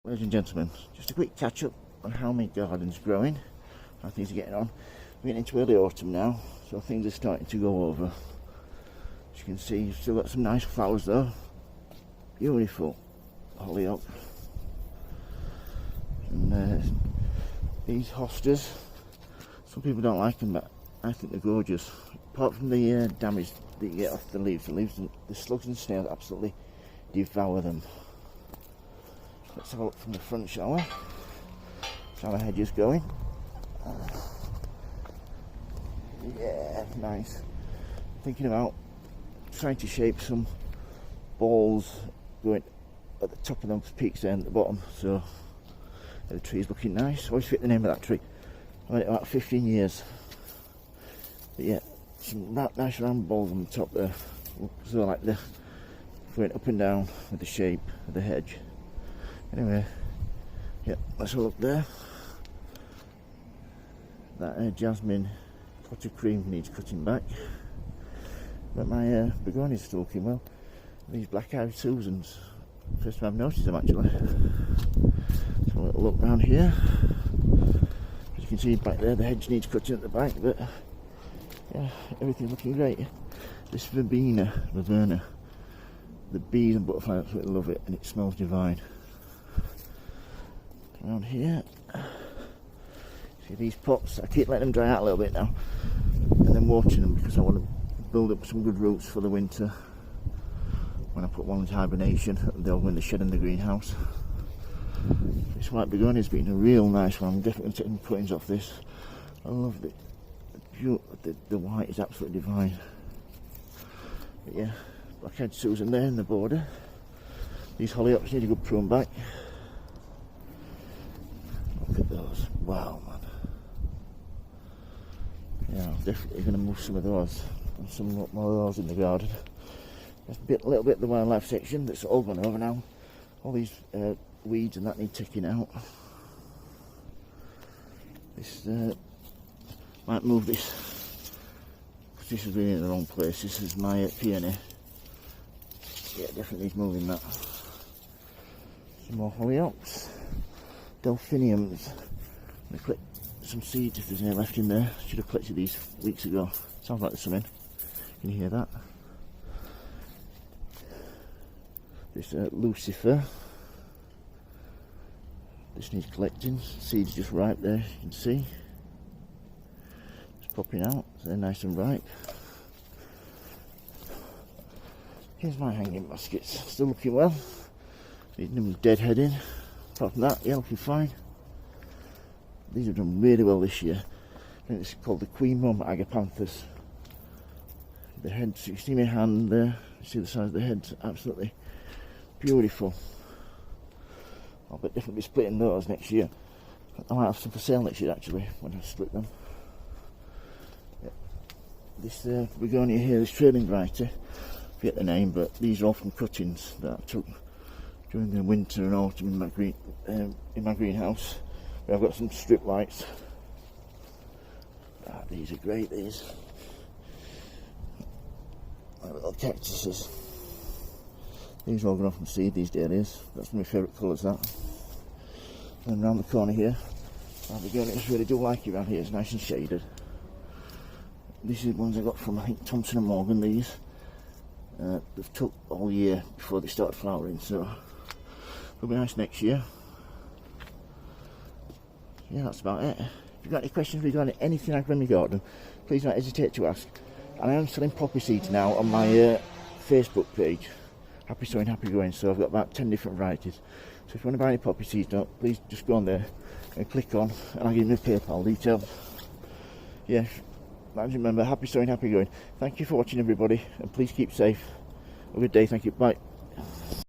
Ladies and gentlemen, just a quick catch up on how my garden's growing, how things are getting on. We're getting into early autumn now, so things are starting to go over. As you can see, you've still got some nice flowers though. Beautiful hollyhock. And these hostas, some people don't like them, but I think they're gorgeous. Apart from the damage that you get off the leaves, the slugs and snails absolutely devour them. Let's have a look from the front, shall we? See how the hedge is going. Yeah, nice. Thinking about trying to shape some balls going at the top of those peaks there and at the bottom, so the tree's looking nice. Always forget the name of that tree. I've had it about 15 years. But yeah, some nice round balls on the top there. So like the going up and down with the shape of the hedge. Anyway, yeah, let's have a look there. That jasmine pot of cream needs cutting back, but my begonias still looking well. These black-eyed Susans, first time I've noticed them actually. Let's have a little look round here. As you can see back there, the hedge needs cutting at the back, but yeah, everything's looking great. This verbena, the bees and butterflies absolutely love it, and it smells divine. Around here, see these pots, I keep letting them dry out a little bit now and then watering them because I want to build up some good roots for the winter. When I put one into hibernation, they'll go in the shed in the greenhouse. This white begonia's been a real nice one. I'm definitely taking cuttings off this. I love the white is absolutely divine. But yeah, black-eyed Susan there in the border. These hollyhocks need a good prune back. Look at those, wow man. Yeah, I'm definitely going to move some of those and some more of those in the garden. There's a little bit of the wildlife section that's all gone over now. All these weeds and that need taking out. This might move this because this is really in the wrong place. This is my peony. Yeah, definitely needs moving that. Some more hollyhocks. Delphiniums. I'm going to collect some seeds if there's any left in there. Should have collected these weeks ago. Sounds like there's some in. Can you hear that? This Lucifer. This needs collecting. Seeds just ripe there, you can see. Just popping out. So they're nice and ripe. Here's my hanging baskets. Still looking well. Needing them deadheading. Apart from that, yeah, looking fine. These have done really well this year. I think it's called the Queen Mum Agapanthus. The heads, you see my hand there, you see the size of the heads, absolutely beautiful. I'll definitely be splitting those next year. I might have some for sale next year actually, when I split them. Yeah. This begonia here, this trailing variety, I forget the name, but these are all from cuttings that I took during the winter and autumn in my greenhouse. Where I've got some strip lights. These are great, these. My little cactuses. These are all going off from seed, these dahlias. That's one of my favourite colours, that. And round the corner here, my begonias really do like it around here, it's nice and shaded. These are the ones I got from, I think, Thompson and Morgan, these. They've took all year before they started flowering, so it'll be nice next year. Yeah, that's about it. If you've got any questions regarding anything I've grown in my garden, please don't hesitate to ask. And I am selling poppy seeds now on my Facebook page, Happy Sowing, Happy Growing. So I've got about 10 different varieties. So if you want to buy any poppy seeds, please just go on there and click on, and I'll give you the PayPal details. Yeah, remember, Happy Sowing, Happy Growing. Thank you for watching, everybody, and please keep safe. Have a good day. Thank you. Bye.